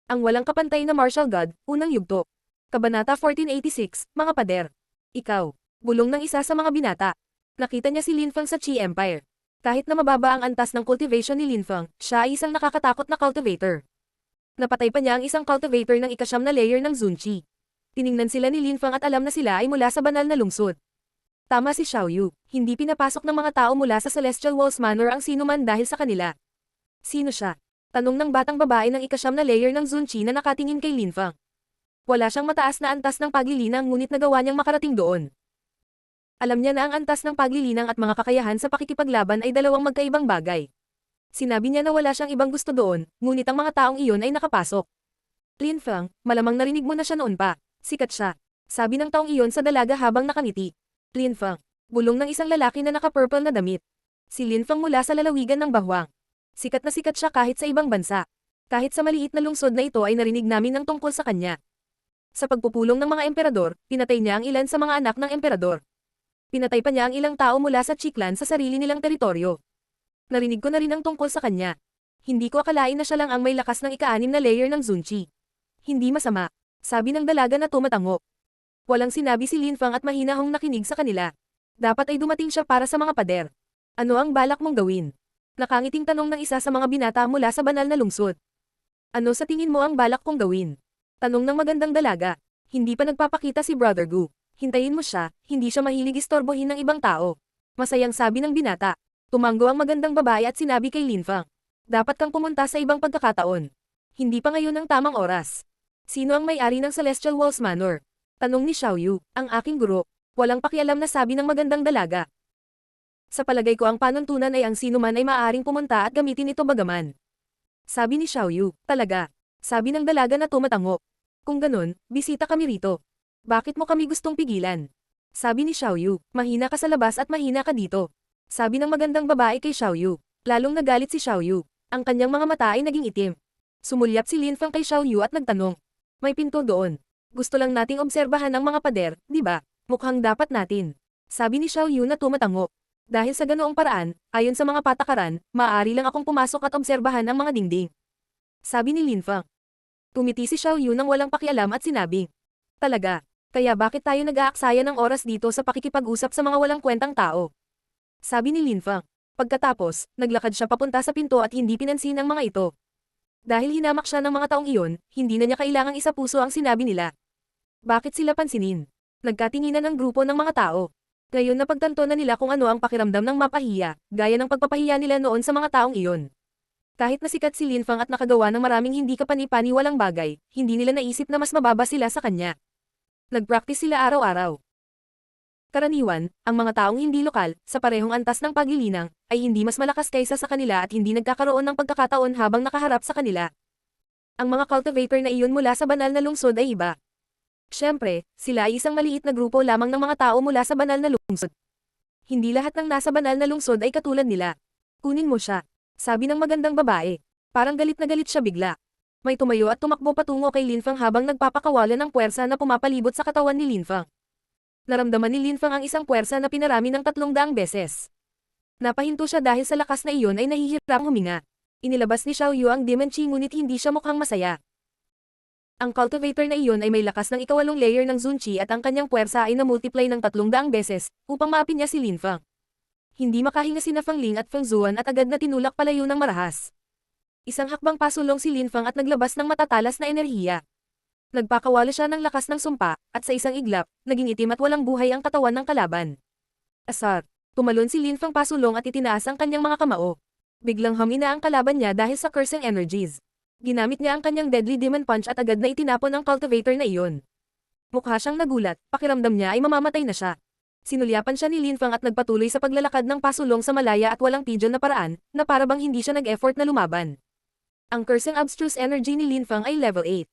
Ang walang kapantay na martial god, unang yugto. Kabanata 1486, mga pader. Ikaw. Bulong ng isa sa mga binata. Nakita niya si Linfeng sa Qi Empire. Kahit na mababa ang antas ng cultivation ni Linfeng, siya ay isang nakakatakot na cultivator. Napatay pa niya ang isang cultivator ng ikasyam na layer ng Zunqi. Tiningnan sila ni Linfeng at alam na sila ay mula sa banal na lungsod. Tama si Xiaoyu, hindi pinapasok ng mga tao mula sa Celestial Walls Manor ang sinuman dahil sa kanila. Sino siya? Tanong ng batang babae ng ikasyam na layer ng Zunqi na nakatingin kay Linfeng. Wala siyang mataas na antas ng paglilinang ngunit nagawa niyang makarating doon. Alam niya na ang antas ng paglilinang at mga kakayahan sa pakikipaglaban ay dalawang magkaibang bagay. Sinabi niya na wala siyang ibang gusto doon, ngunit ang mga taong iyon ay nakapasok. Linfeng, malamang narinig mo na siya noon pa. Sikat siya. Sabi ng taong iyon sa dalaga habang nakangiti. Linfeng. Bulong ng isang lalaki na naka-purple na damit. Si Linfeng mula sa lalawigan ng Bahwang. Sikat na sikat siya kahit sa ibang bansa. Kahit sa maliit na lungsod na ito ay narinig namin ang tungkol sa kanya. Sa pagpupulong ng mga emperador, pinatay niya ang ilan sa mga anak ng emperador. Pinatay pa niya ang ilang tao mula sa Chiklan sa sarili nilang teritoryo. Narinig ko na rin ang tungkol sa kanya. Hindi ko akalain na siya lang ang may lakas ng ika-6 na layer ng Zunqi. Hindi masama. Sabi ng dalaga na tumatango. Walang sinabi si Linfeng at mahinahong nakinig sa kanila. Dapat ay dumating siya para sa mga pader. Ano ang balak mong gawin? Nakangiting tanong ng isa sa mga binata mula sa banal na lungsod. Ano sa tingin mo ang balak kong gawin? Tanong ng magandang dalaga. Hindi pa nagpapakita si Brother Gu. Hintayin mo siya, hindi siya mahilig istorbohin ng ibang tao. Masayang sabi ng binata. Tumanggo ang magandang babae at sinabi kay Linfeng. Dapat kang pumunta sa ibang pagkakataon. Hindi pa ngayon ang tamang oras. Sino ang may-ari ng Celestial Walls Manor? Tanong ni Xiaoyu, ang aking guro. Walang pakialam na sabi ng magandang dalaga. Sa palagay ko ang panuntunan ay ang sinuman ay maaaring pumunta at gamitin ito bagaman. Sabi ni Xiaoyu, talaga. Sabi ng dalaga na tumatango. Kung ganun, bisita kami rito. Bakit mo kami gustong pigilan? Sabi ni Xiaoyu, mahina ka sa labas at mahina ka dito. Sabi ng magandang babae kay Xiaoyu. Lalong nagalit si Xiaoyu. Ang kanyang mga mata ay naging itim. Sumulyap si Linfeng kay Xiaoyu at nagtanong. May pinto doon. Gusto lang nating obserbahan ang mga pader, di ba? Mukhang dapat natin. Sabi ni Xiaoyu na tumatango. Dahil sa ganoong paraan, ayon sa mga patakaran, maaari lang akong pumasok at obserbahan ang mga dingding. Sabi ni Linfeng. Tumiti si Xiaoyu nang walang pakialam at sinabi. Talaga, kaya bakit tayo nag-aaksaya ng oras dito sa pakikipag-usap sa mga walang kwentang tao? Sabi ni Linfeng. Pagkatapos, naglakad siya papunta sa pinto at hindi pinansin ang mga ito. Dahil hinamak siya ng mga taong iyon, hindi na niya kailangang isapuso ang sinabi nila. Bakit sila pansinin? Nagkatinginan ang grupo ng mga tao. Ngayon napagtanto na nila kung ano ang pakiramdam ng mapahiya, gaya ng pagpapahiya nila noon sa mga taong iyon. Kahit nasikat si Linfeng at nakagawa ng maraming hindi kapani-paniwalang bagay, hindi nila naisip na mas mababa sila sa kanya. Nagpractice sila araw-araw. Karaniwan, ang mga taong hindi lokal, sa parehong antas ng paglilinang, ay hindi mas malakas kaysa sa kanila at hindi nagkakaroon ng pagkakataon habang nakaharap sa kanila. Ang mga cultivator na iyon mula sa banal na lungsod ay iba. Siyempre, sila ay isang maliit na grupo lamang ng mga tao mula sa banal na lungsod. Hindi lahat ng nasa banal na lungsod ay katulad nila. Kunin mo siya. Sabi ng magandang babae. Parang galit na galit siya bigla. May tumayo at tumakbo patungo kay Linfeng habang nagpapakawalan ng puwersa na pumapalibot sa katawan ni Linfeng. Naramdaman ni Linfeng ang isang puwersa na pinarami ng 300 beses. Napahinto siya dahil sa lakas na iyon ay nahihirapang huminga. Inilabas ni Xiaoyu ang Demon Chi ngunit hindi siya mukhang masaya. Ang cultivator na iyon ay may lakas ng ika-8 layer ng Zunqi at ang kanyang puwersa ay na-multiply ng 300 beses upang maapin niya si Linfeng. Hindi makahinga sina Feng Ling at Feng Zuan at agad na tinulak palayo ng marahas. Isang hakbang pasulong si Linfeng at naglabas ng matatalas na enerhiya. Nagpakawala siya ng lakas ng sumpa, at sa isang iglap, naging itim at walang buhay ang katawan ng kalaban. Asar. Tumalon si Linfeng pasulong at itinaas ang kanyang mga kamao. Biglang humina ang kalaban niya dahil sa cursing energies. Ginamit niya ang kanyang deadly demon punch at agad na itinapon ang cultivator na iyon. Mukha siyang nagulat, pakiramdam niya ay mamamatay na siya. Sinulyapan siya ni Linfeng at nagpatuloy sa paglalakad ng pasulong sa malaya at walang tigil na paraan, na parabang hindi siya nag-effort na lumaban. Ang cursing abstruse energy ni Linfeng ay level 8.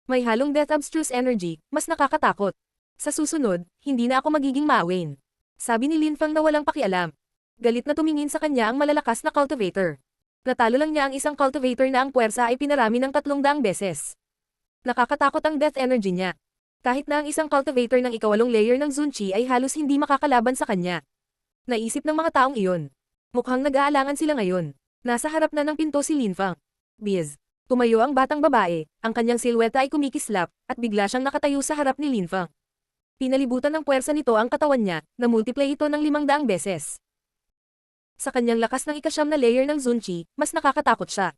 May halong death abstruse energy, mas nakakatakot. Sa susunod, hindi na ako magiging maawin. Sabi ni Linfeng na walang pakialam. Galit na tumingin sa kanya ang malalakas na cultivator. Natalo lang niya ang isang cultivator na ang puwersa ay pinarami ng 300 beses. Nakakatakot ang death energy niya. Kahit na ang isang cultivator ng ika-8 layer ng Zunqi ay halos hindi makakalaban sa kanya. Naisip ng mga taong iyon. Mukhang nag-aalangan sila ngayon. Nasa harap na ng pinto si Linfeng. Biz. Tumayo ang batang babae, ang kanyang silweta ay kumikislap, at bigla siyang nakatayo sa harap ni Linfang. Pinalibutan ng puwersa nito ang katawan niya, na multiply ito ng 500 beses. Sa kanyang lakas ng ika-9 na layer ng Zunchi, mas nakakatakot siya.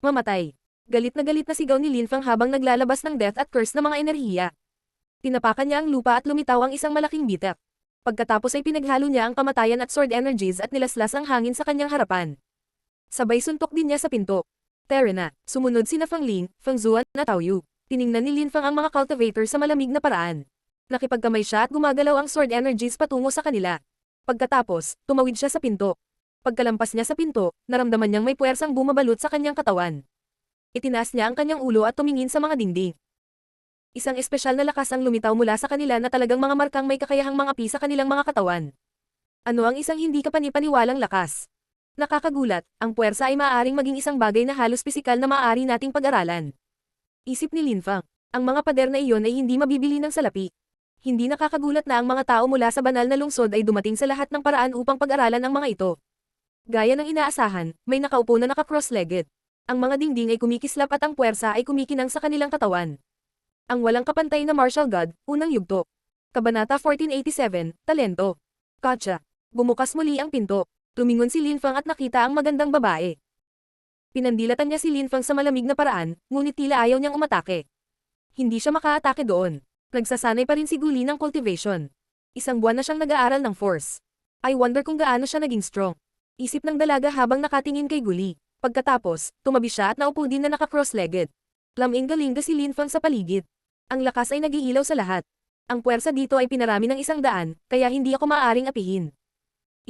Mamatay. Galit na sigaw ni Linfang habang naglalabas ng death at curse na mga enerhiya. Tinapakan niya ang lupa at lumitaw ang isang malaking bitak. Pagkatapos ay pinaghalo niya ang kamatayan at sword energies at nilaslas ang hangin sa kanyang harapan. Sabay suntok din niya sa pinto. Terena, sumunod sina Fang Ling, Fang Zuan at Tao Yu. Tiningnan ni Linfang ang mga cultivator sa malamig na paraan. Nakipagkamay siya at gumagalaw ang sword energies patungo sa kanila. Pagkatapos, tumawid siya sa pinto. Pagkalampas niya sa pinto, naramdaman niyang may puwersang bumabalot sa kanyang katawan. Itinaas niya ang kanyang ulo at tumingin sa mga dingding. Isang espesyal na lakas ang lumitaw mula sa kanila na talagang mga markang may kakayahang mangapi sa kanilang mga katawan. Ano ang isang hindi kapanipaniwalang lakas? Nakakagulat, ang puwersa ay maaaring maging isang bagay na halos pisikal na maaari nating pag-aralan. Isip ni Linfang, ang mga pader na iyon ay hindi mabibili ng salapi. Hindi nakakagulat na ang mga tao mula sa banal na lungsod ay dumating sa lahat ng paraan upang pag-aralan ang mga ito. Gaya ng inaasahan, may nakaupo na naka-cross-legged. Ang mga dingding ay kumikislap at ang puwersa ay kumikinang sa kanilang katawan. Ang walang kapantay na martial god, unang yugto. Kabanata 1487, Talento. Gotcha. Bumukas muli ang pinto. Lumingon si Linfang at nakita ang magandang babae. Pinandilatan niya si Linfang sa malamig na paraan, ngunit tila ayaw niyang umatake. Hindi siya makaatake doon. Nagsasanay pa rin si Guli ng cultivation. Isang buwan na siyang nag-aaral ng force. I wonder kung gaano siya naging strong. Isip ng dalaga habang nakatingin kay Guli. Pagkatapos, tumabi siya at naupo din na naka-cross-legged. Laming-galing si Linfang sa paligid. Ang lakas ay nag-iilaw sa lahat. Ang puwersa dito ay pinarami ng 100, kaya hindi ako maaaring apihin.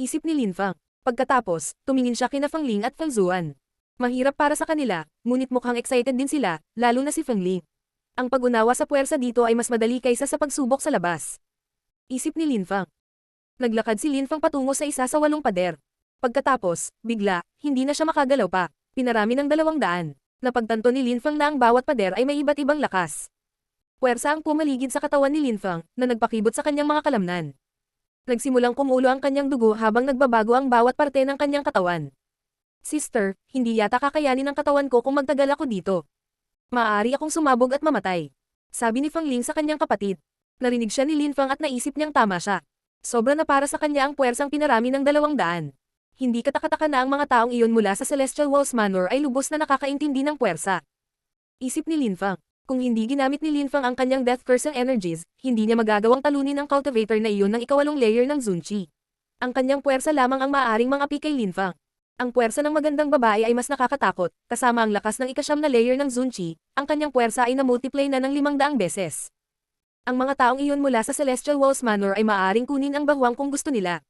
Isip ni Linfang. Pagkatapos, tumingin siya kina Fang Ling at Fang Zuan. Mahirap para sa kanila, ngunit mukhang excited din sila, lalo na si Fang Ling. Ang pag-unawa sa puwersa dito ay mas madali kaysa sa pagsubok sa labas. Isip ni Linfang. Naglakad si Linfang patungo sa isa sa 8 pader. Pagkatapos, bigla, hindi na siya makagalaw pa. Pinarami ng 200. Napagtanto ni Linfang na ang bawat pader ay may iba't ibang lakas. Puwersa ang pumaligid sa katawan ni Linfang, na nagpakibot sa kanyang mga kalamnan. Nagsimulang kumulo ang kanyang dugo habang nagbabago ang bawat parte ng kanyang katawan. Sister, hindi yata kakayanin ng katawan ko kung magtagal ako dito. Maaari akong sumabog at mamatay. Sabi ni Fang Ling sa kanyang kapatid. Narinig siya ni Linfang at naisip niyang tama siya. Sobra na para sa kanya ang puwersang pinarami ng 200. Hindi katakataka na ang mga taong iyon mula sa Celestial Walls Manor ay lubos na nakakaintindi ng puwersa. Isip ni Linfang. Kung hindi ginamit ni Linfang ang kanyang death curse and energies, hindi niya magagawang talunin ang cultivator na iyon ng ika-8 layer ng Zunchi. Ang kanyang puwersa lamang ang maaaring mangapi kay Linfang. Ang puwersa ng magandang babae ay mas nakakatakot, kasama ang lakas ng ika-9 na layer ng Zunchi, ang kanyang puwersa ay na-multiply na ng 500 beses. Ang mga taong iyon mula sa Celestial Walls Manor ay maaaring kunin ang bahuang kung gusto nila.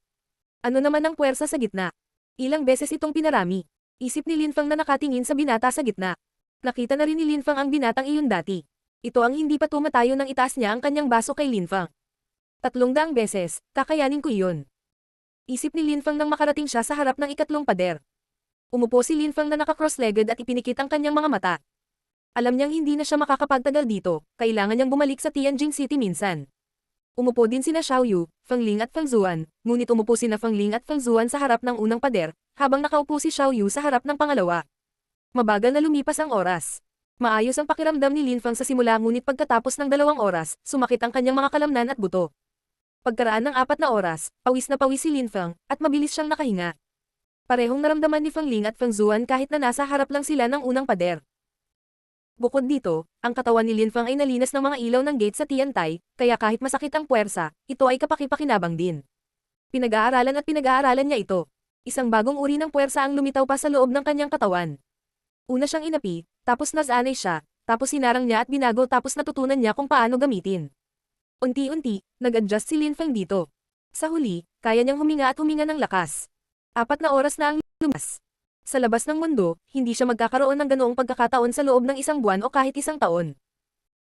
Ano naman ang puwersa sa gitna? Ilang beses itong pinarami. Isip ni Linfang na nakatingin sa binata sa gitna. Nakita na rin ni Linfang ang binatang iyon dati. Ito ang hindi pa tumatayo nang itaas niya ang kanyang baso kay Linfang. 300 beses, kakayanin ko iyon. Isip ni Linfang nang makarating siya sa harap ng ika-3 pader. Umupo si Linfang na naka-cross-legged at ipinikit ang kanyang mga mata. Alam niyang hindi na siya makakapagtagal dito, kailangan niyang bumalik sa Tianjin City minsan. Umupo din sina Xiao Yu, Fang Ling at Fang Zuan, ngunit umupo sina Fang Ling at Fang Zuan sa harap ng unang pader, habang nakaupo si Xiao Yu sa harap ng pangalawa. Mabagal na lumipas ang oras. Maayos ang pakiramdam ni Linfang sa simula ngunit pagkatapos ng 2 oras, sumakit ang kanyang mga kalamnan at buto. Pagkaraan ng 4 na oras, pawis na pawis si Linfang, at mabilis siyang nakahinga. Parehong naramdaman ni Fang Ling at Fang Zuan kahit na nasa harap lang sila ng unang pader. Bukod dito, ang katawan ni Linfang ay nalinas ng mga ilaw ng gate sa Tiantai, kaya kahit masakit ang puwersa, ito ay kapaki-pakinabang din. Pinag-aaralan at pinag-aaralan niya ito. Isang bagong uri ng puwersa ang lumitaw pa sa loob ng kanyang katawan. Una siyang inapi, tapos nasanay siya, tapos sinarang niya at binago tapos natutunan niya kung paano gamitin. Unti-unti, nag-adjust si Linfang dito. Sa huli, kaya niyang huminga at huminga ng lakas. 4 na oras na ang lumas. Sa labas ng mundo, hindi siya magkakaroon ng ganoong pagkakataon sa loob ng 1 buwan o kahit 1 taon.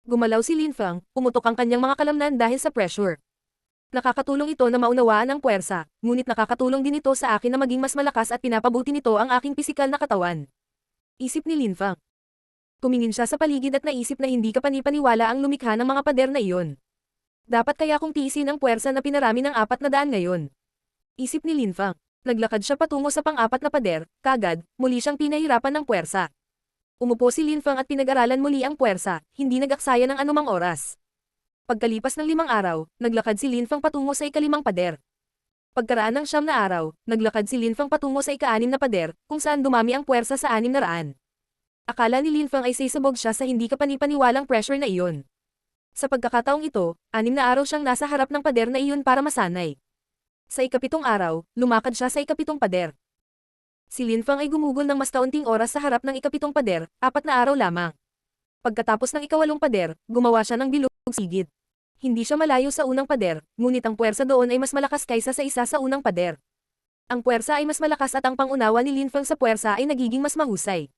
Gumalaw si Linfang, pumutok ang kanyang mga kalamnan dahil sa pressure. Nakakatulong ito na maunawaan ang puwersa, ngunit nakakatulong din ito sa akin na maging mas malakas at pinapabuti nito ang aking pisikal na katawan. Isip ni Linfang. Tumingin siya sa paligid at naisip na hindi kapanipaniwala ang lumikha ng mga pader na iyon. Dapat kaya kong tiisin ang puwersa na pinarami ng 400 ngayon. Isip ni Linfang. Naglakad siya patungo sa pang-4 na pader, kagad, muli siyang pinahirapan ng puwersa. Umupo si Linfang at pinag-aralan muli ang puwersa, hindi nag-aksaya ng anumang oras. Pagkalipas ng 5 araw, naglakad si Linfang patungo sa ika-5 pader. Pagkaraan ng 9 na araw, naglakad si Linfang patungo sa ika-6 na pader, kung saan dumami ang puwersa sa 600. Akala ni Linfang ay sisabog siya sa hindi kapanipaniwalang pressure na iyon. Sa pagkakataong ito, 6 na araw siyang nasa harap ng pader na iyon para masanay. Sa ika-7 araw, lumakad siya sa ika-7 pader. Si Linfang ay gumugol ng mas kaunting oras sa harap ng ika-7 pader, 4 na araw lamang. Pagkatapos ng ika-8 pader, gumawa siya ng bilog sigid. Hindi siya malayo sa unang pader, ngunit ang puwersa doon ay mas malakas kaysa sa isa sa unang pader. Ang puwersa ay mas malakas at ang pangunawa ni Linfang sa puwersa ay nagiging mas mahusay.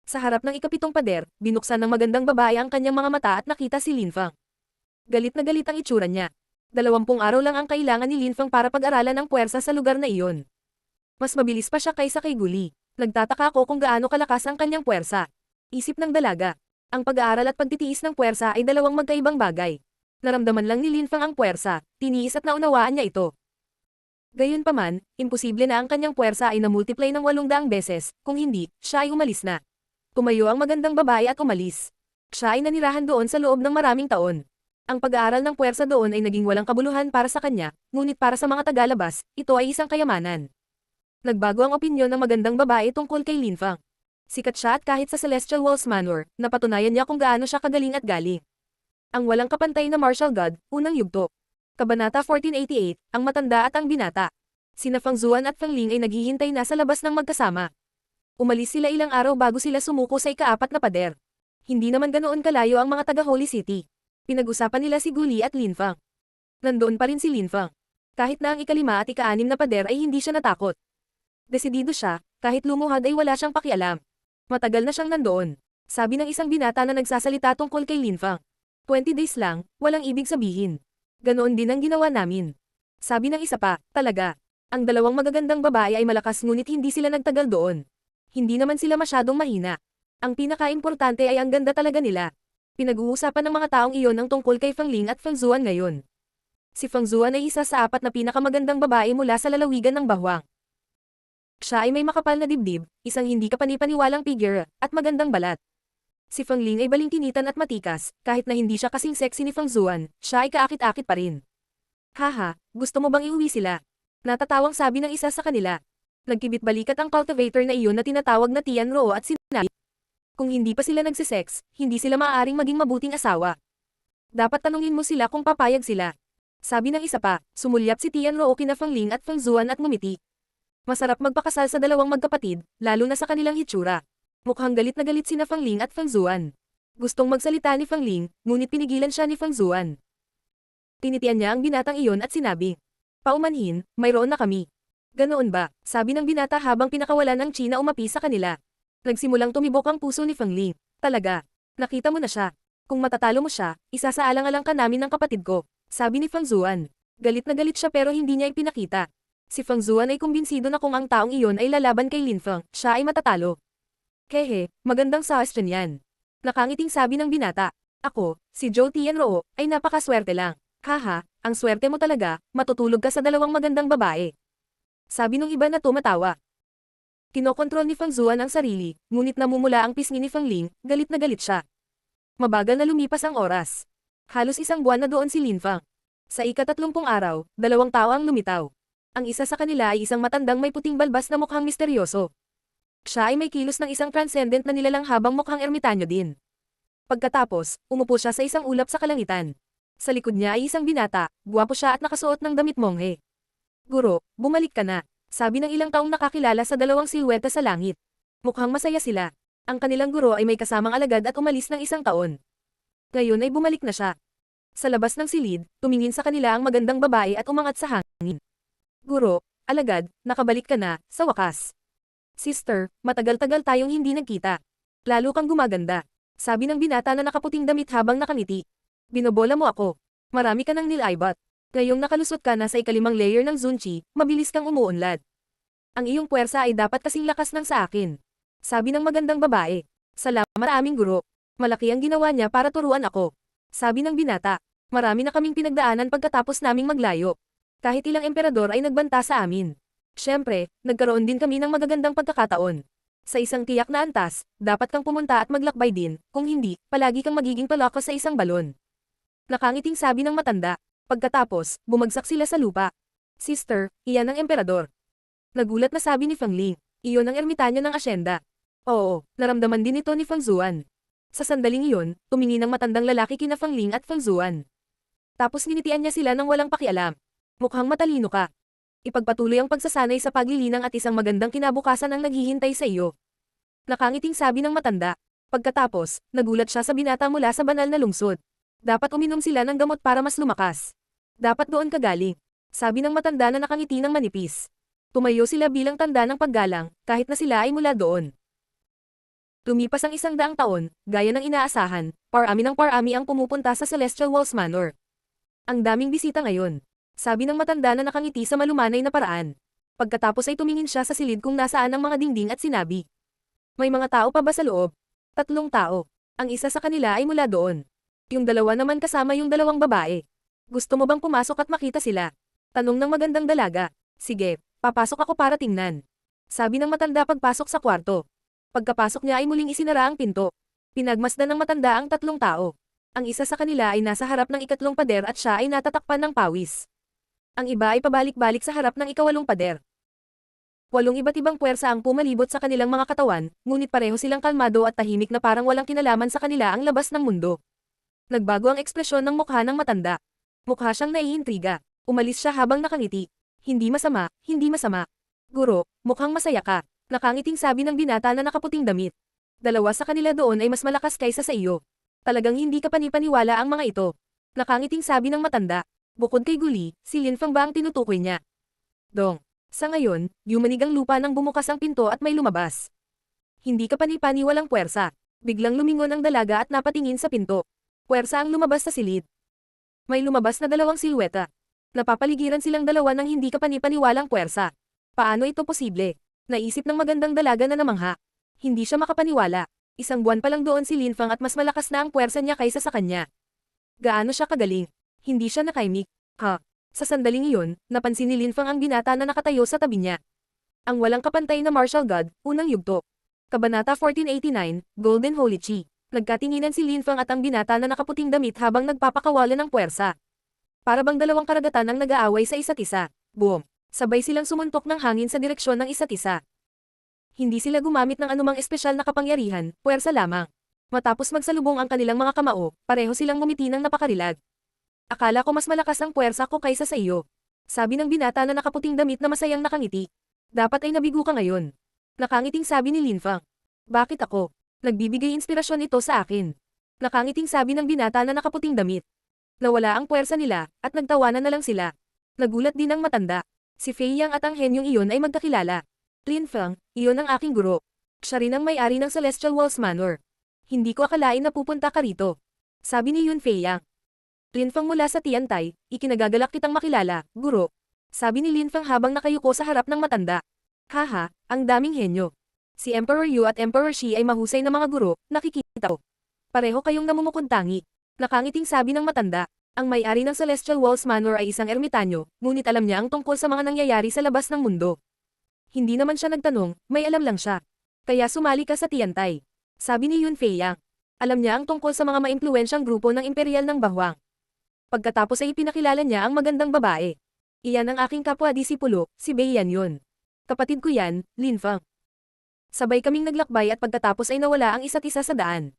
Sa harap ng ika-7 pader, binuksan ng magandang babae ang kanyang mga mata at nakita si Linfang. Galit na galit ang itsura niya. 20 araw lang ang kailangan ni Linfang para pag-aralan ang puwersa sa lugar na iyon. Mas mabilis pa siya kaysa kay Guli. Nagtataka ako kung gaano kalakas ang kanyang puwersa. Isip ng dalaga. Ang pag-aaral at pagtitiis ng puwersa ay dalawang magkaibang bagay. Naramdaman lang ni Linfang ang puwersa, tiniis at naunawaan niya ito. Gayunpaman, imposible na ang kanyang puwersa ay na-multiply ng 800 beses, kung hindi, siya ay umalis na. Tumayo ang magandang babae at umalis. Siya ay nanirahan doon sa loob ng maraming taon. Ang pag-aaral ng puwersa doon ay naging walang kabuluhan para sa kanya, ngunit para sa mga tagalabas, ito ay isang kayamanan. Nagbago ang opinyon ng magandang babae tungkol kay Linfang. Sikat siya at kahit sa Celestial Walls Manor, napatunayan niya kung gaano siya kagaling at galing. Ang walang kapantay na martial god, unang yugto. Kabanata 1488, ang matanda at ang binata. Sina Fang Zuan at Fang Ling ay naghihintay na sa labas ng magkasama. Umalis sila ilang araw bago sila sumuko sa ika-4 na pader. Hindi naman ganoon kalayo ang mga taga Holy City. Pinag-usapan nila si Guli at Linfang. Nandoon pa rin si Linfang. Kahit na ang ika-5 at ika-6 na pader ay hindi siya natakot. Desidido siya, kahit lumuhad ay wala siyang pakialam. Matagal na siyang nandoon. Sabi ng isang binata na nagsasalita tungkol kay Linfang. 20 days lang, walang ibig sabihin. Ganoon din ang ginawa namin. Sabi ng isa pa, talaga. Ang dalawang magagandang babae ay malakas ngunit hindi sila nagtagal doon. Hindi naman sila masyadong mahina. Ang pinaka-importante ay ang ganda talaga nila. Pinag-uusapan ng mga taong iyon ang tungkol kay Fang Ling at Fang Zuan ngayon. Si Fang Zuan ay isa sa 4 na pinakamagandang babae mula sa lalawigan ng Bahwang. Siya ay may makapal na dibdib, isang hindi kapanipaniwalang figure, at magandang balat. Si Fang Ling ay balingkinitan at matikas, kahit na hindi siya kasing sexy ni Fang Zuan, siya ay kaakit-akit pa rin. Haha, gusto mo bang iuwi sila? Natatawang sabi ng isa sa kanila. Nagkibit-balikat ang cultivator na iyon na tinatawag na Tian Roo at sinabi. Kung hindi pa sila nagsisex, hindi sila maaaring maging mabuting asawa. Dapat tanungin mo sila kung papayag sila. Sabi ng isa pa, sumulyap si Tian Roo kina Fang Ling at Fang Zuan at ngumiti. Masarap magpakasal sa dalawang magkapatid, lalo na sa kanilang hitsura. Mukhang galit na galit sina Fang Ling at Fang Zuan. Gustong magsalita ni Fang Ling, ngunit pinigilan siya ni Fang Zuan. Tinitian niya ang binatang iyon at sinabi, paumanhin, mayroon na kami. Ganoon ba? Sabi ng binata habang pinakawalan ng China umapi sa kanila. Nagsimulang tumibok ang puso ni Fang Ling. Talaga, nakita mo na siya. Kung matatalo mo siya, isasaalang-alang ka namin ng kapatid ko. Sabi ni Fang Zuan. Galit na galit siya pero hindi niya ipinakita. Si Fang Zuan ay kumbinsido na kung ang taong iyon ay lalaban kay Linfang, siya ay matatalo. Kehe, magandang suggestion yan. Nakangiting sabi ng binata. Ako, si Zhou Tianroo, ay napakaswerte lang. Haha, ang swerte mo talaga, matutulog ka sa dalawang magandang babae. Sabi nung iba na tumatawa. Kinokontrol ni Fang Zuan ang sarili, ngunit namumula ang pisngi ni Fang Ling, galit na galit siya. Mabagal na lumipas ang oras. Halos 1 buwan na doon si Linfang. Sa ika-30 araw, 2 tao ang lumitaw. Ang isa sa kanila ay isang matandang may puting balbas na mukhang misteryoso. Siya ay may kilos ng isang transcendent na nilalang habang mukhang ermitanyo din. Pagkatapos, umupo siya sa isang ulap sa kalangitan. Sa likod niya ay isang binata, guwapo siya at nakasuot ng damit monghe. Guro, bumalik ka na, sabi ng ilang taong nakakilala sa dalawang silweta sa langit. Mukhang masaya sila. Ang kanilang guro ay may kasamang alagad at umalis ng 1 taon. Ngayon ay bumalik na siya. Sa labas ng silid, tumingin sa kanila ang magandang babae at umangat sa hangin. Guro, alagad, nakabalik ka na, sa wakas. Sister, matagal-tagal tayong hindi nagkita. Lalo kang gumaganda. Sabi ng binata na nakaputing damit habang nakangiti. Binobola mo ako. Marami ka ng nilaibat. Ngayong nakalusot ka na sa ika-5 layer ng Zunchi, mabilis kang umuunlad. Ang iyong puwersa ay dapat kasing lakas ng sa akin. Sabi ng magandang babae. Salamat aming guro. Malaki ang ginawa niya para turuan ako. Sabi ng binata. Marami na kaming pinagdaanan pagkatapos naming maglayo. Kahit ilang emperador ay nagbanta sa amin. Siyempre, nagkaroon din kami ng magagandang pagkakataon. Sa isang tiyak na antas, dapat kang pumunta at maglakbay din, kung hindi, palagi kang magiging paloko sa isang balon. Nakangiting sabi ng matanda. Pagkatapos, bumagsak sila sa lupa. Sister, iyan ang emperador. Nagulat na sabi ni Fang Ling. Iyon ang ermitanyo ng asyenda. Oo, naramdaman din ito ni Fang Zuan. Sa sandaling iyon, tumingin ang matandang lalaki kina Fang Ling at Fang Zuan. Tapos ninitian niya sila ng walang pakialam. Mukhang matalino ka. Ipagpatuloy ang pagsasanay sa paglilinang at isang magandang kinabukasan ang naghihintay sa iyo. Nakangiting sabi ng matanda. Pagkatapos, nagulat siya sa binata mula sa banal na lungsod. Dapat uminom sila ng gamot para mas lumakas. Dapat doon ka galing. Sabi ng matanda na nakangiti ng manipis. Tumayo sila bilang tanda ng paggalang, kahit na sila ay mula doon. Lumipas ang 100 taon, gaya ng inaasahan, parami ng parami ang pumupunta sa Celestial Walls Manor. Ang daming bisita ngayon. Sabi ng matanda na nakangiti sa malumanay na paraan. Pagkatapos ay tumingin siya sa silid kung nasaan ang mga dingding at sinabi. May mga tao pa ba sa loob? 3 tao. Ang isa sa kanila ay mula doon. Yung dalawa naman kasama yung 2 babae. Gusto mo bang pumasok at makita sila? Tanong ng magandang dalaga. Sige, papasok ako para tingnan. Sabi ng matanda pagpasok sa kwarto. Pagkapasok niya ay muling isinara ang pinto. Pinagmasdan ng matanda ang 3 tao. Ang isa sa kanila ay nasa harap ng 2 pader at siya ay natatakpan ng pawis. Ang iba ay pabalik-balik sa harap ng 8 pader. 8 iba't ibang puwersa ang pumalibot sa kanilang mga katawan, ngunit pareho silang kalmado at tahimik na parang walang kinalaman sa kanila ang labas ng mundo. Nagbago ang ekspresyon ng mukha ng matanda. Mukha siyang naiintriga. Umalis siya habang nakangiti. Hindi masama, hindi masama. Guro, mukhang masaya ka. Nakangiting sabi ng binata na nakaputing damit. 2 sa kanila doon ay mas malakas kaysa sa iyo. Talagang hindi ka panipaniwala ang mga ito. Nakangiting sabi ng matanda. Bukod kay Guli, si Lin Fang ba ang tinutukoy niya? Dong. Sa ngayon, yumanig ang lupa nang bumukas ang pinto at may lumabas. Hindi ka panipaniwalang puwersa. Biglang lumingon ang dalaga at napatingin sa pinto. Puwersa ang lumabas sa silid. May lumabas na 2 silweta. Napapaligiran silang dalawa ng hindi ka panipaniwalang puwersa. Paano ito posible? Naisip ng magandang dalaga na namangha. Hindi siya makapaniwala. 1 buwan pa lang doon si Lin Fang at mas malakas na ang puwersa niya kaysa sa kanya. Gaano siya kagaling? Hindi siya nakaimik. Ha? Sa sandaling iyon, napansin ni Lin Fang ang binata na nakatayo sa tabi niya. Ang walang kapantay na martial god, unang yugto. Kabanata 1489, Golden Holy Chi. Nagkatinginan si Lin Fang at ang binata na nakaputing damit habang nagpapakawalan ng puwersa. Para bang 2 karagatan ang nag-aaway sa isa't isa. Boom! Sabay silang sumuntok ng hangin sa direksyon ng isa't isa. Hindi sila gumamit ng anumang espesyal na kapangyarihan, puwersa lamang. Matapos magsalubong ang kanilang mga kamao, pareho silang ngumiti ng napakarilag. Akala ko mas malakas ang puwersa ko kaysa sa iyo. Sabi ng binata na nakaputing damit na masayang nakangiti. Dapat ay nabigo ka ngayon. Nakangiting sabi ni Lin Fang. Bakit ako? Nagbibigay inspirasyon ito sa akin. Nakangiting sabi ng binata na nakaputing damit. Nawala ang puwersa nila, at nagtawanan na lang sila. Nagulat din ang matanda. Si Fei Yang at ang henyong iyon ay magkakilala. Lin Fang, iyon ang aking guro. Siya rin ang may-ari ng Celestial Walls Manor. Hindi ko akalain na pupunta ka rito. Sabi ni Yun Fei Yang. Lin Fang mula sa Tiantay, ikinagagalak kitang makilala, guro. Sabi ni Lin Fang habang nakayuko sa harap ng matanda. Haha, ang daming henyo. Si Emperor Yu at Emperor Shi ay mahusay na mga guro, nakikita ko. Pareho kayong namumukuntangi. Nakangiting sabi ng matanda. Ang may-ari ng Celestial Walls Manor ay isang ermitanyo, ngunit alam niya ang tungkol sa mga nangyayari sa labas ng mundo. Hindi naman siya nagtanong, may alam lang siya. Kaya sumali ka sa Tiantay. Sabi ni Yun Fei Yang. Alam niya ang tungkol sa mga maimpluwensyang grupo ng Imperial ng Bahwang. Pagkatapos ay ipinakilala niya ang magandang babae. Iyan ang aking kapwa-disipulo, si Bei Yan yun. Kapatid ko yan, Lin Fang. Sabay kaming naglakbay at pagkatapos ay nawala ang isa't isa sa daan.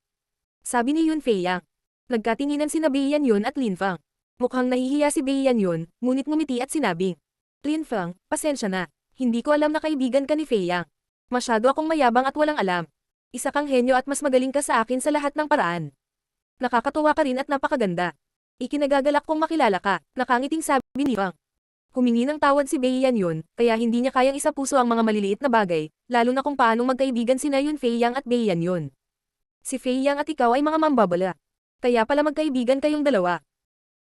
Sabi ni Yun Fei Yang. Nagkatinginan sina Bei Yan yun at Lin Fang. Mukhang nahihiya si Bei Yan yun, ngunit ngumiti at sinabing. Lin Fang, pasensya na. Hindi ko alam na kaibigan ka ni Fei Yang. Masyado akong mayabang at walang alam. Isa kang henyo at mas magaling ka sa akin sa lahat ng paraan. Nakakatuwa ka rin at napakaganda. Ikinagagalak kong makilala ka, nakangiting sabi ni Fang. Humingi ng tawad si Bei Yan yun, kaya hindi niya kayang isapuso ang mga maliliit na bagay, lalo na kung paanong magkaibigan sina Yun Fei Yang at Bei Yan yun. Si Fei Yang at ikaw ay mga mambabala. Kaya pala magkaibigan kayong dalawa.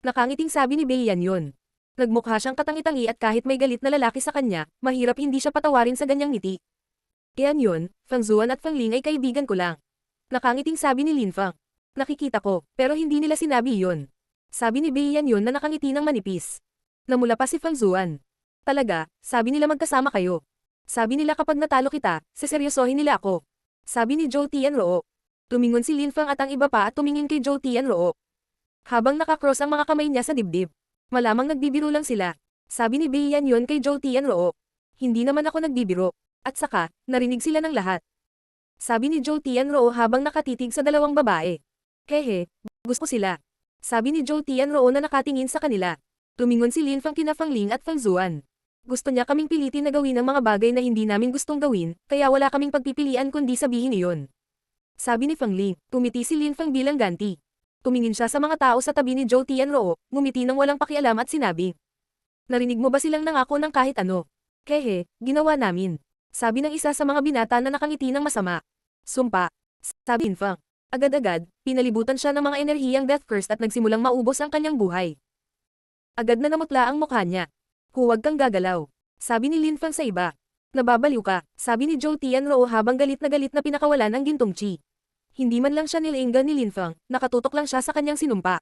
Nakangiting sabi ni Bei Yan yun. Nagmukha siyang katangi-tangi at kahit may galit na lalaki sa kanya, mahirap hindi siya patawarin sa ganyang ngiti. Yan yun, Fang Zuan at Fang Ling ay kaibigan ko lang. Nakangiting sabi ni Lin Fang. Nakikita ko, pero hindi nila sinabi yun. Sabi ni Bei Yan yun na nakangiti ng manipis. Namula pa si Fang Zuan. Talaga, sabi nila magkasama kayo. Sabi nila kapag natalo kita, seseryosohin nila ako. Sabi ni Zhou Tianruo. Tumingon si Lin Feng at ang iba pa at tumingin kay Zhou Tianruo. Habang nakakross ang mga kamay niya sa dibdib. Malamang nagbibiro lang sila. Sabi ni Bei Yanyon kay Zhou Tianruo. Hindi naman ako nagbibiro. At saka, narinig sila ng lahat. Sabi ni Zhou Tianruo habang nakatitig sa dalawang babae. Hehe, gusto sila. Sabi ni Zhou Tianruo na nakatingin sa kanila. Tumingon si Lin Feng kina Fang Ling at Fang Zuan. Gusto niya kaming pilitin na gawin ang mga bagay na hindi namin gustong gawin, kaya wala kaming pagpipilian kundi sabihin iyon. Sabi ni Fang Ling, tumiti si Lin Feng bilang ganti. Tumingin siya sa mga tao sa tabi ni Zhou Tianruo, ngumiti ng walang pakialam at sinabi. Narinig mo ba silang nangako ng kahit ano? Hehe, ginawa namin. Sabi ng isa sa mga binata na nakangiti ng masama. Sumpa. Sabi Lin Feng. Agad-agad, pinalibutan siya ng mga enerhiyang death curse at nagsimulang maubos ang kanyang buhay. Agad na namutla ang mukha niya. Huwag kang gagalaw. Sabi ni Lin Feng sa iba. Nababaliw ka, sabi ni Zhou Tianruo habang galit na pinakawalan ang gintong chi. Hindi man lang siya nilainggan ni Lin Feng, nakatutok lang siya sa kanyang sinumpa.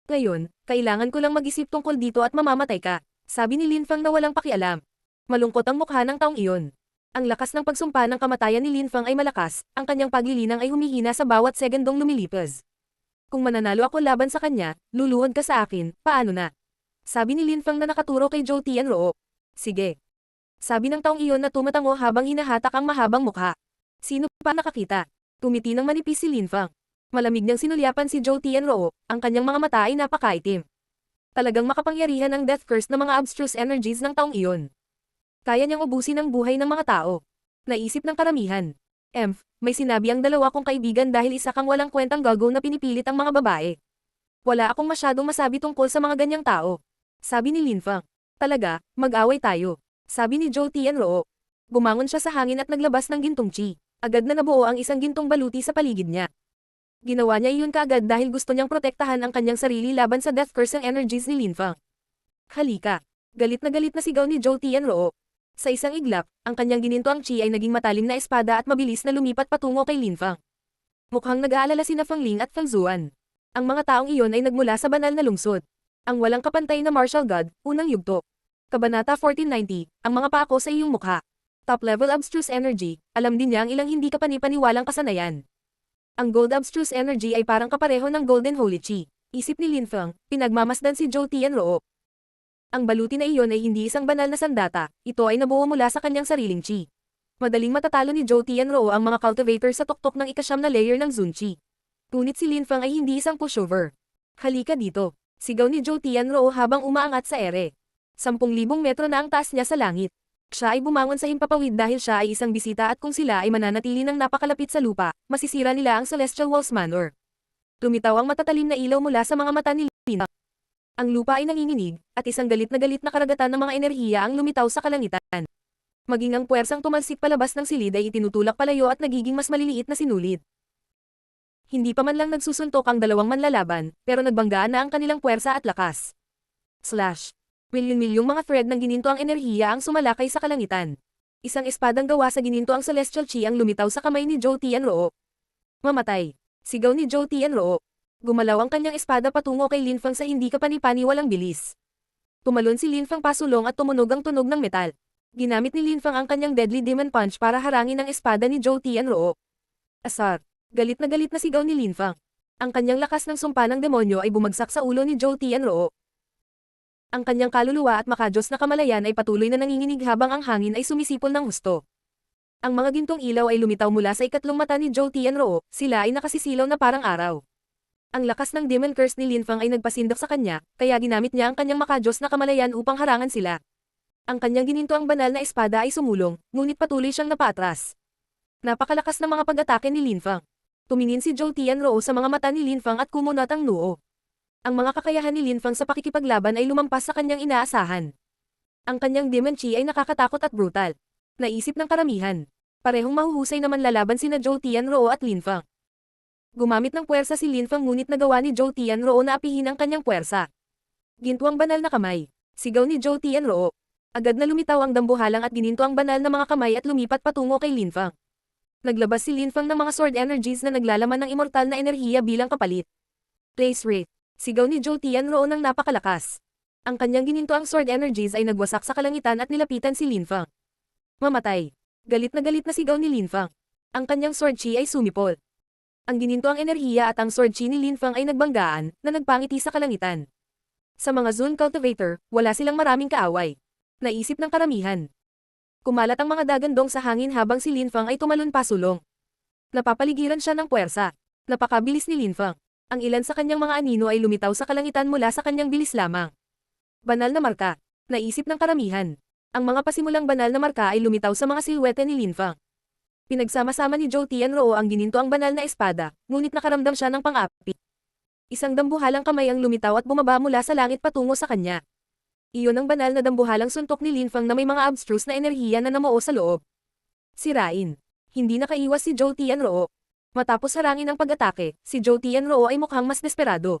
Ngayon, kailangan ko lang mag-isip tungkol dito at mamamatay ka, sabi ni Lin Feng na walang pakialam. Malungkot ang mukha ng taong iyon. Ang lakas ng pagsumpa ng kamatayan ni Lin Feng ay malakas, ang kanyang paglilinang ay humihina sa bawat segundong lumilipas. Kung mananalo ako laban sa kanya, luluhod ka sa akin, paano na? Sabi ni Lin Feng na nakaturo kay Zhou Tianruo. Sige. Sabi ng taong iyon na tumatango habang hinahatak ang mahabang mukha. Sino pa nakakita? Tumiti ng manipis si Lin Feng. Malamig niyang sinulyapan si Zhou Tianruo, ang kanyang mga mata ay napakaitim. Talagang makapangyarihan ang death curse ng mga abstruse energies ng taong iyon. Kaya niyang ubusin ang buhay ng mga tao. Naisip ng karamihan. May sinabi ang dalawa kong kaibigan dahil isa kang walang kwentang gago na pinipilit ang mga babae. Wala akong masyadong masabi tungkol sa mga ganyang tao. Sabi ni Lin Feng. Talaga, mag-away tayo. Sabi ni Zhou Tianruo. Bumangon siya sa hangin at naglabas ng gintong chi. Agad na nabuo ang isang gintong baluti sa paligid niya. Ginawa niya iyon kaagad dahil gusto niyang protektahan ang kanyang sarili laban sa death curse ng energies ni Lin Feng. Halika. Galit na sigaw ni Zhou Tianruo. Sa isang iglap, ang kanyang ginintoang chi ay naging matalim na espada at mabilis na lumipat patungo kay Lin Feng. Mukhang nag-aalala sina Fang Ling at Fang Zuan. Ang mga taong iyon ay nagmula sa banal na lungsod. Ang walang kapantay na martial god, unang yugto. Kabanata 1490, ang mga paako sa iyong mukha. Top level abstruse energy, alam din niya ang ilang hindi kapanipaniwalang kasanayan. Ang gold abstruse energy ay parang kapareho ng golden holy chi. Isip ni Lin Feng, pinagmamasdan si Zhou Tianruo. Ang baluti na iyon ay hindi isang banal na sandata, ito ay nabuo mula sa kanyang sariling chi. Madaling matatalo ni Zhou Tianruo ang mga cultivator sa tuktok ng ikasyam na layer ng Zun Chi. Ngunit si Lin Feng ay hindi isang pushover. Halika dito, sigaw ni Zhou Tianruo habang umaangat sa ere. 10,000 metro na ang taas niya sa langit. Siya ay bumangon sa himpapawid dahil siya ay isang bisita at kung sila ay mananatili ng napakalapit sa lupa, masisira nila ang Celestial Walls Manor. Lumitaw ang matatalim na ilaw mula sa mga mata ni Lin Feng. Ang lupa ay nanginginig, at isang galit na karagatan ng mga enerhiya ang lumitaw sa kalangitan. Maging ang puwersang tumalsik palabas ng silid ay itinutulak palayo at nagiging mas maliliit na sinulid. Hindi pa man lang nagsusuntok ang dalawang manlalaban, pero nagbanggaan na ang kanilang puwersa at lakas. Slash. Milyon-milyong mga thread ng gininto ang enerhiya ang sumalakay sa kalangitan. Isang espadang gawa sa gininto ang celestial chi ang lumitaw sa kamay ni Zhou Tianruo. Mamatay. Sigaw ni Zhou Tianruo. Gumalaw ang kanyang espada patungo kay Lin Feng sa hindi kapani-paniwalang bilis. Tumalon si Lin Feng pasulong at tumunog ang tunog ng metal. Ginamit ni Lin Feng ang kanyang deadly demon punch para harangin ang espada ni Zhou Tianruo. Asar. Galit na sigaw ni Lin Feng. Ang kanyang lakas ng sumpa ng demonyo ay bumagsak sa ulo ni Zhou Tianruo. Ang kanyang kaluluwa at makajos na kamalayan ay patuloy na nanginginig habang ang hangin ay sumisipol ng husto. Ang mga gintong ilaw ay lumitaw mula sa ikatlong mata ni Zhou Tianruo, sila ay nakasisilaw na parang araw. Ang lakas ng demon curse ni Lin Feng ay nagpasindok sa kanya, kaya ginamit niya ang kanyang makajos na kamalayan upang harangan sila. Ang kanyang gininto ang banal na espada ay sumulong, ngunit patuloy siyang napaatras. Napakalakas ng mga pag-atake ni Lin Feng. Tumingin si Zhou Tianruo sa mga mata ni Lin Feng at kumunat ang noo. Ang mga kakayahan ni Lin Feng sa pakikipaglaban ay lumampas sa kanyang inaasahan. Ang kanyang demon chi ay nakakatakot at brutal. Naisip ng karamihan. Parehong mahuhusay naman lalaban sina Zhou Tianruo at Lin Feng. Gumamit ng puwersa si Lin Feng ngunit nagawa ni Zhou Tianruo na apihin ang kanyang puwersa. Ginto ang banal na kamay. Sigaw ni Zhou Tianruo. Agad na lumitaw ang dambuhalang at gininto ang banal na mga kamay at lumipat patungo kay Lin Feng. Naglabas si Lin Feng ng mga sword energies na naglalaman ng immortal na enerhiya bilang kapalit. Place rate. Sigaw ni Zhou Tianruo ng napakalakas. Ang kanyang gininto ang sword energies ay nagwasak sa kalangitan at nilapitan si Lin Feng. Mamatay. Galit na sigaw ni Lin Fang. Ang kanyang sword chi ay sumipol. Ang gininto ang enerhiya at ang sword chi ni Lin Fang ay nagbanggaan, na nagpangiti sa kalangitan. Sa mga Zone Cultivator, wala silang maraming kaaway. Naisip ng karamihan. Kumalat ang mga dagandong sa hangin habang si Lin Fang ay tumalon pasulong. Napapaligiran siya ng puwersa. Napakabilis ni Lin Fang. Ang ilan sa kanyang mga anino ay lumitaw sa kalangitan mula sa kanyang bilis lamang. Banal na marka. Naisip ng karamihan. Ang mga pasimulang banal na marka ay lumitaw sa mga silwete ni Lin Fang. Pinagsama-sama ni Zhou Tianruo ang gininto ang banal na espada, ngunit nakaramdam siya ng pang-api. Isang dambuhalang kamay ang lumitaw at bumaba mula sa langit patungo sa kanya. Iyon ang banal na dambuhalang suntok ni Lin Fang na may mga abstruse na enerhiya na namuo sa loob. Sirain. Hindi nakaiwas si Zhou Tianruo. Matapos harangin ang pag-atake, si Zhou Tianruo ay mukhang mas desperado.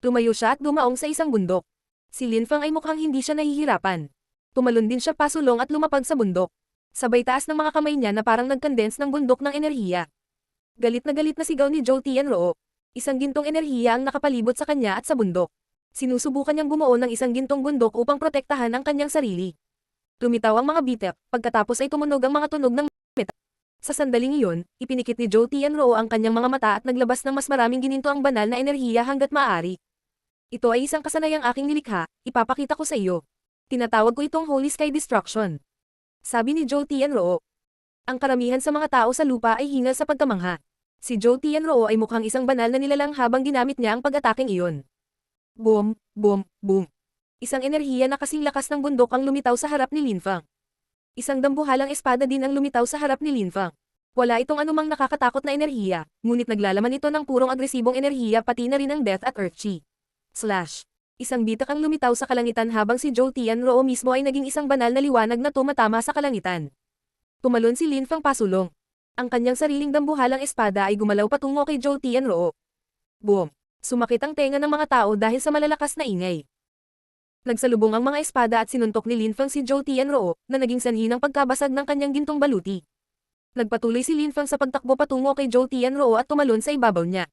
Tumayo siya at dumaong sa isang bundok. Si Lin Fang ay mukhang hindi siya nahihirapan. Tumalon din siya pasulong at lumapag sa bundok. Sabay taas ng mga kamay niya na parang nagkondense ng bundok ng enerhiya. Galit na sigaw ni Zhou Tianruo. Isang gintong enerhiya ang nakapalibot sa kanya at sa bundok. Sinusubukan niyang bumuo ng isang gintong bundok upang protektahan ang kanyang sarili. Tumitaw ang mga bitek, pagkatapos ay tumunog ang mga tunog ng metal. Sa sandaling iyon, ipinikit ni Zhou Tianruo ang kanyang mga mata at naglabas ng mas maraming gininto ang banal na enerhiya hanggat maaari. Ito ay isang kasanayang aking nilikha, ipapakita ko sa iyo. Tinatawag ko itong Holy Sky Destruction. Sabi ni Zhou Tianruo. Ang karamihan sa mga tao sa lupa ay hingal sa pagkamangha. Si Zhou Tianruo ay mukhang isang banal na nilalang habang ginamit niya ang pag-ataking iyon. Boom, boom, boom. Isang enerhiya na kasing lakas ng bundok ang lumitaw sa harap ni Lin Fang. Isang dambuhalang espada din ang lumitaw sa harap ni Lin Fang. Wala itong anumang nakakatakot na enerhiya, ngunit naglalaman ito ng purong agresibong enerhiya pati na rin ang Death at Earth Chi. Slash. Isang bitak ang lumitaw sa kalangitan habang si Zhou Tianruo mismo ay naging isang banal na liwanag na tumatama sa kalangitan. Tumalon si Lin Fang pasulong. Ang kanyang sariling dambuhalang espada ay gumalaw patungo kay Zhou Tianruo. Boom! Sumakit ang tenga ng mga tao dahil sa malalakas na ingay. Nagsalubong ang mga espada at sinuntok ni Lin Fang si Zhou Tianruo, na naging sanhi ng pagkabasag ng kanyang gintong baluti. Nagpatuloy si Lin Fang sa pagtakbo patungo kay Zhou Tianruo at tumalon sa ibabaw niya.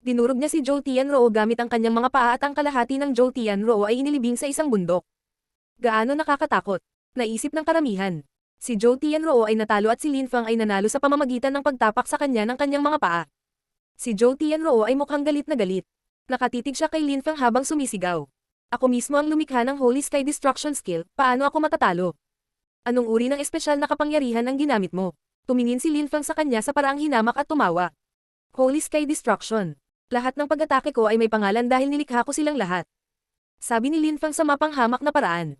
Dinurog niya si Zhou Tianruo gamit ang kanyang mga paa at ang kalahati ng Zhou Tianruo ay inilibing sa isang bundok. Gaano nakakatakot? Naisip ng karamihan. Si Zhou Tianruo ay natalo at si Lin Fang ay nanalo sa pamamagitan ng pagtapak sa kanya ng kanyang mga paa. Si Zhou Tianruo ay mukhang galit na galit. Nakatitig siya kay Lin Fang habang sumisigaw. Ako mismo ang lumikha ng Holy Sky Destruction skill, paano ako matatalo? Anong uri ng espesyal na kapangyarihan ang ginamit mo? Tumingin si Lin Fang sa kanya sa paraang hinamak at tumawa. Holy Sky Destruction. Lahat ng pag-atake ko ay may pangalan dahil nilikha ko silang lahat. Sabi ni Lin Fang sa mapanghamak na paraan.